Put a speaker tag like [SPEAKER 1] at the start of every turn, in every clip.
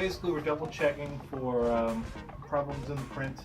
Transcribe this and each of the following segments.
[SPEAKER 1] basically we're double checking for problems in the print.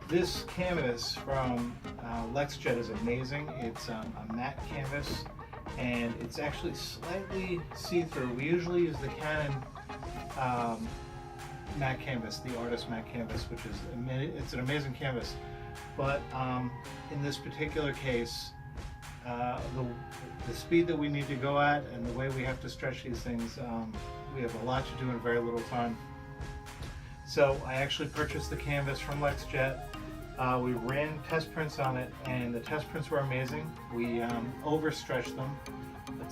[SPEAKER 1] This canvas from LexJet is amazing. It's a matte canvas and it's actually slightly see-through. We usually use the Canon matte canvas, the artist matte canvas, which is it's an amazing canvas. But in this particular case, the speed that we need to go at and the way we have to stretch these things, we have a lot to do in very little time. So I actually purchased the canvas from LexJet. We ran test prints on it and the test prints were amazing. We overstretched them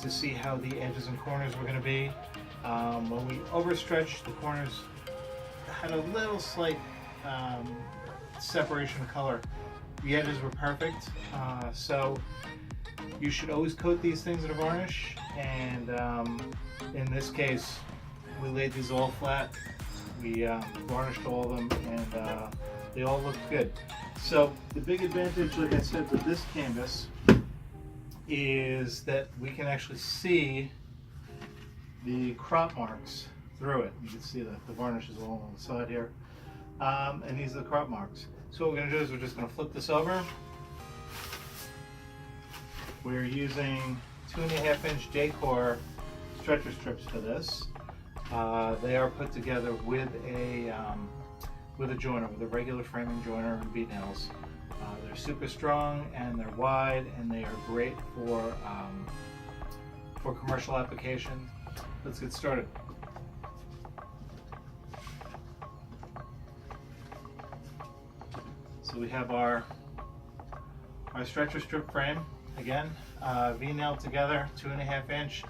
[SPEAKER 1] to see how the edges and corners were going to be. When we overstretched, the corners had a little slight separation of color. The edges were perfect, so you should always coat these things in a varnish, and in this case we laid these all flat. We varnished all of them and they all looked good. So the big advantage, like I said, with this canvas is that we can actually see the crop marks through it. You can see that the varnish is all on the side here, and these are the crop marks. So what we're going to do is we're just going to flip this over. We're using 2.5-inch Decor stretcher strips for this. They are put together with a joiner, with a regular framing joiner and bead nails. They're super strong and they're wide and they are great for commercial application. Let's get started. So we have our stretcher strip frame, again, V-nailed together, 2.5-inch,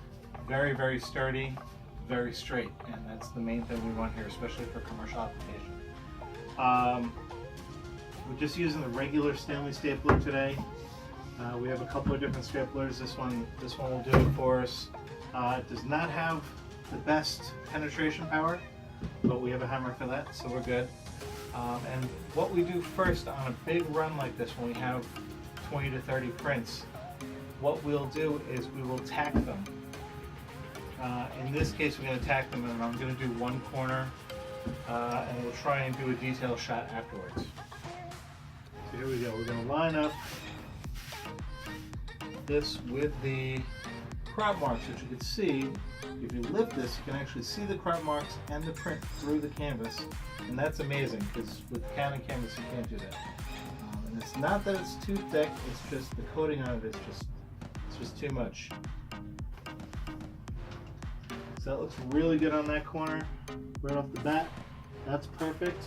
[SPEAKER 1] very, very sturdy, very straight, and that's the main thing we want here, especially for commercial application. We're just using the regular Stanley stapler today. We have a couple of different staplers. This one will do it for us. It does not have the best penetration power, but we have a hammer for that, so we're good. And what we do first on a big run like this, when we have 20 to 30 prints, what we'll do is we will tack them. In this case, we're going to tack them, and I'm going to do one corner, and we'll try and do a detail shot afterwards. So here we go. We're going to line up this with the crop marks, which you can see. If you lift this, you can actually see the crop marks and the print through the canvas, and that's amazing because with the Canon canvas you can't do that. And it's not that it's too thick; it's just the coating on it is just too much. So that looks really good on that corner right off the bat. That's perfect,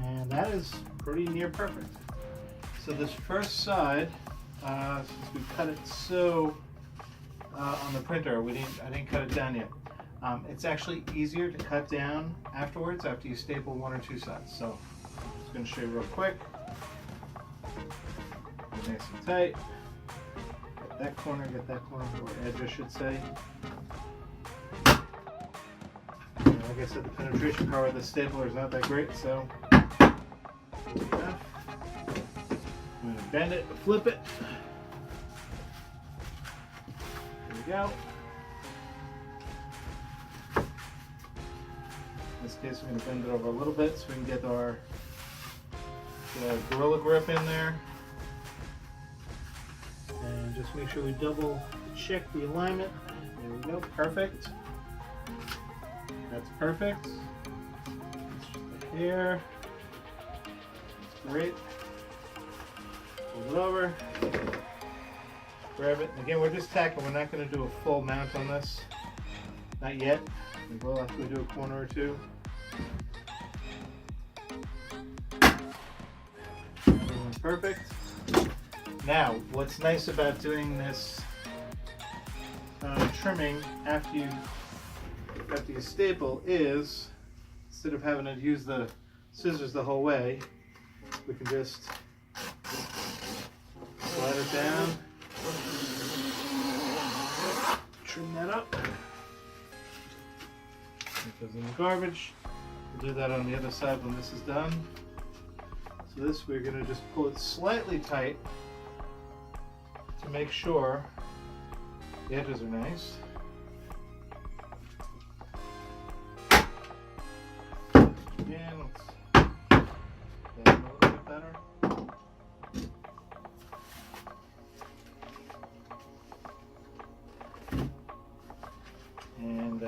[SPEAKER 1] and that is pretty near perfect. So this first side, since we cut it so on the printer, I didn't cut it down yet. It's actually easier to cut down afterwards after you staple one or two sides. So I'm just going to show you real quick. Get nice and tight. Get that corner, or edge I should say. And like I said, the penetration power of the stapler is not that great, so good enough. I'm going to bend it, flip it. There we go. In this case, we're going to bend it over a little bit so we can get our Gorilla Grip in there. And just make sure we double check the alignment. There we go, perfect. That's perfect. It's just a hair. That's great. Pull it over. Grab it. Again, we're just tacking. We're not going to do a full mount on this. Not yet. We will after we do a corner or two. Everyone's perfect. Now, what's nice about doing this trimming after you staple is, instead of having to use the scissors the whole way, we can just slide it down, trim that up. It goes in the garbage. We'll do that on the other side when this is done. So this, we're going to just pull it slightly tight to make sure the edges are nice. center. And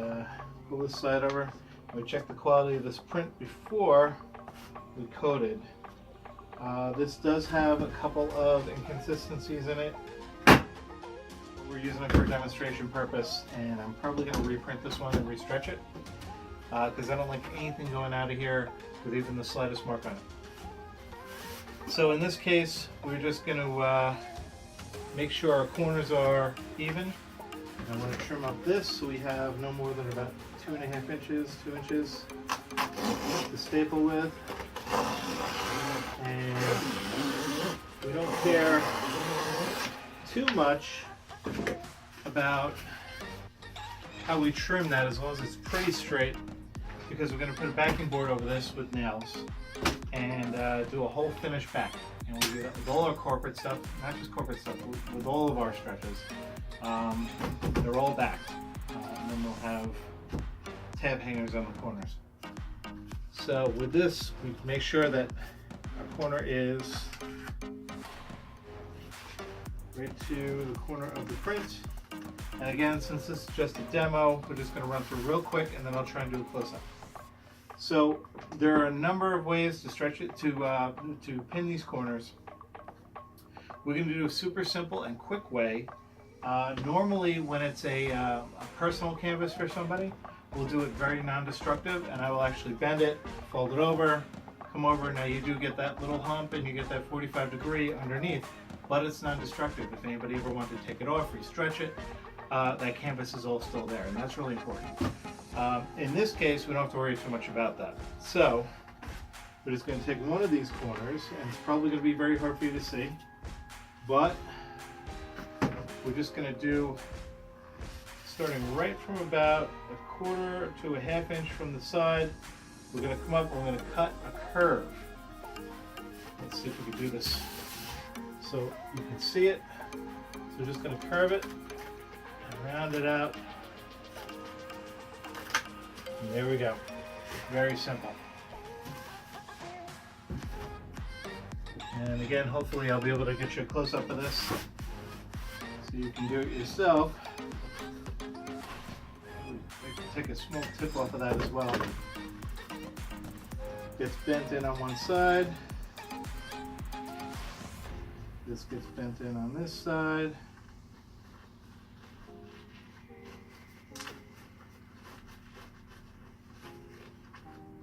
[SPEAKER 1] pull this side over. We check the quality of this print before we coated. This does have a couple of inconsistencies in it. We're using it for demonstration purpose, and I'm probably going to reprint this one and restretch it because I don't like anything going out of here with even the slightest mark on it. So in this case, we're just going to make sure our corners are even. I want to trim up this so we have no more than about 2.5 inches, 2 inches to staple with. And we don't care too much about how we trim that as long as it's pretty straight, because we're going to put a backing board over this with nails and do a whole finish back. And we do that with all our corporate stuff, not just corporate stuff, with all of our stretches. They're all back. And then we'll have tab hangers on the corners. So with this, we make sure that our corner is right to the corner of the print. And again, since this is just a demo, we're just going to run through real quick and then I'll try and do a close-up. So there are a number of ways to stretch it, to pin these corners. We're going to do a super simple and quick way. Normally when it's a personal canvas for somebody, we'll do it very non-destructive, and I will actually bend it, fold it over, come over. Now you do get that little hump and you get that 45-degree underneath, but it's non-destructive. If anybody ever wanted to take it off, re-stretch it, that canvas is all still there, and that's really important. In this case, we don't have to worry too much about that. So we're just going to take one of these corners, and it's probably going to be very hard for you to see, but we're just going to do, starting right from about 1/4 to 1/2 inch from the side, we're going to come up and we're going to cut a curve. Let's see if we can do this so you can see it. So we're just going to curve it and round it out. And there we go. Very simple. And again, hopefully I'll be able to get you a close-up of this so you can do it yourself. Take a small tip off of that as well. Gets bent in on one side. This gets bent in on this side.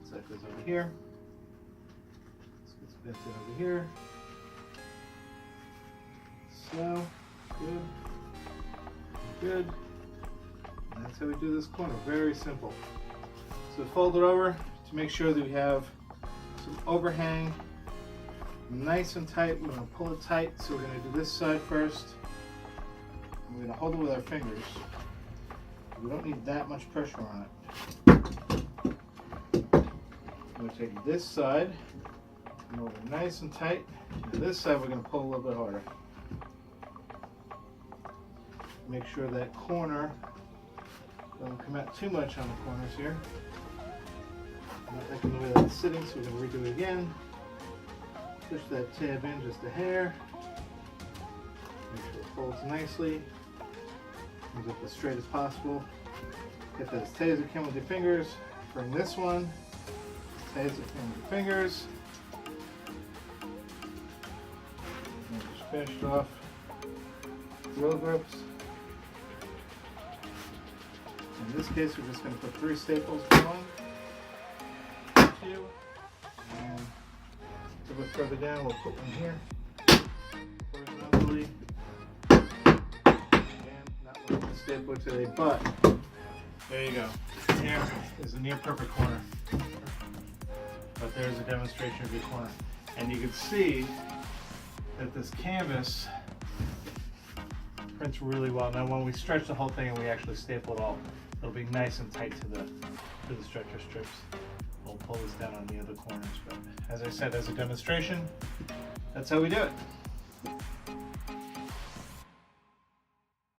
[SPEAKER 1] So that goes over here. This gets bent in over here. So, good. Good. And that's how we do this corner. Very simple. So fold it over to make sure that we have some overhang nice and tight. We're going to pull it tight. So we're going to do this side first. And we're going to hold it with our fingers. We don't need that much pressure on it. I'm going to take this side and hold it nice and tight. And this side we're going to pull a little bit harder. Make sure that corner don't come out too much on the corners here. I'm not liking the way that's sitting, so we're going to redo it again. Push that tab in just a hair. Make sure it folds nicely. Comes up as straight as possible. Get that as tight as you can with your fingers. Bring this one as tight as you can with your fingers. And just finish it off. Roll grips. In this case, we're just going to put 3 staples. 1, 2, and a little bit further down, we'll put one here horizontally. Again, not looking to staple today, but there you go. Here is a near perfect corner. But there's a demonstration of your corner. And you can see that this canvas prints really well. Now when we stretch the whole thing and we actually staple it all, it'll be nice and tight to the stretcher strips. We'll pull this down on the other corners, but as I said, as a demonstration, that's how we do it.